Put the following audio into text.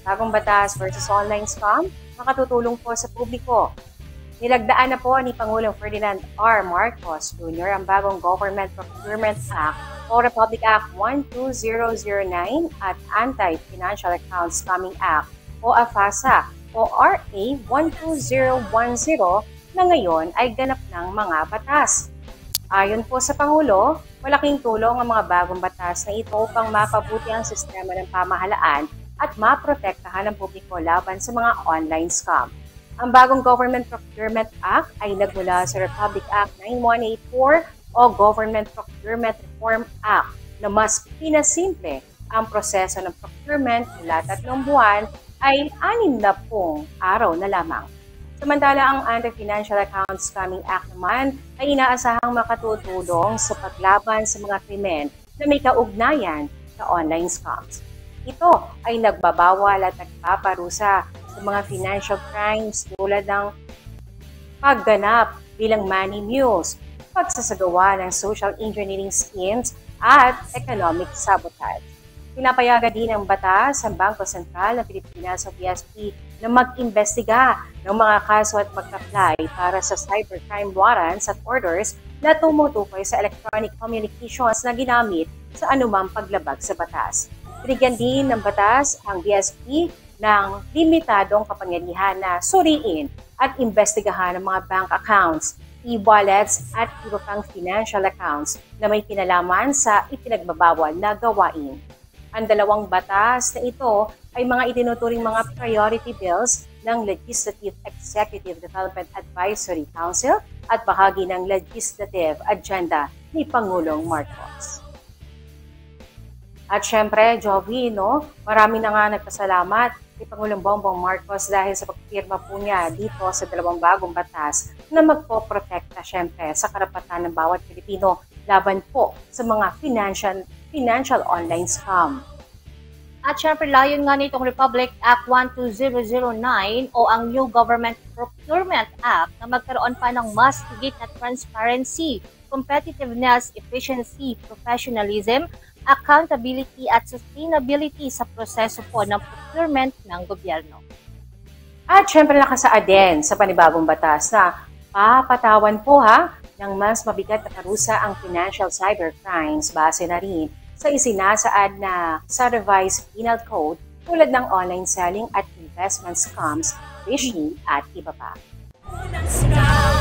Bagong batas versus online scam, makatutulong po sa publiko. Nilagdaan na po ni Pangulong Ferdinand R. Marcos Jr. ang bagong Government Procurement Act o Republic Act 12009 at Anti-Financial Accounts Scamming Act o AFASA o RA 12010 na ngayon ay ganap ng mga batas. Ayon po sa Pangulo, malaking tulong ang mga bagong batas na ito upang mapabuti ang sistema ng pamahalaan at maprotektahan ang publiko laban sa mga online scam. Ang bagong Government Procurement Act ay nagmula sa Republic Act 9184 o Government Procurement Reform Act na mas pinasimple ang proseso ng procurement mula 3 buwan ay 60 araw na lamang. Samantala, ang Anti-Financial Accounts Scamming Act naman ay inaasahang makatutulong sa paglaban sa mga krimen na may kaugnayan sa online scams. Ito ay nagbabawal at nagpaparusa sa mga financial crimes tulad ng pagganap bilang money mules, pagsasagawa ng social engineering schemes at economic sabotage. Pinapayagan din ng batas ang Bangko Sentral ng Pilipinas o BSP na mag-imbestiga ng mga kaso at mag-apply para sa cybercrime warrants at orders na tumutukoy sa electronic communications na ginamit sa anumang paglabag sa batas. Binigyan din ng batas ang BSP ng limitadong kapangyarihan na suriin at imbestigahan ang mga bank accounts, e-wallets at iba pang financial accounts na may kinalaman sa ipinagbabawal na gawain. Ang dalawang batas na ito ay mga itinuturing mga priority bills ng Legislative Executive Development Advisory Council at bahagi ng legislative agenda ni Pangulong Marcos. At syempre, Jovi, marami na nga nagpasalamat kay Pangulong Bongbong Marcos dahil sa pagpirma po niya dito sa dalawang bagong batas na magpoprotekta syempre sa karapatan ng bawat Pilipino laban po sa mga financial online scam. At syempre, layon nga nitong Republic Act 12009 o ang New Government Procurement Act na magkaroon pa ng mas higit na transparency, competitiveness, efficiency, professionalism, accountability at sustainability sa proseso po ng procurement ng gobyerno. At syempre nakasaad din sa panibagong batas na papatawan po ng mas mabigat na parusa ang financial cybercrimes base na rin sa isinasaad na sa revised penal code tulad ng online selling at investment scams, phishing at iba pa.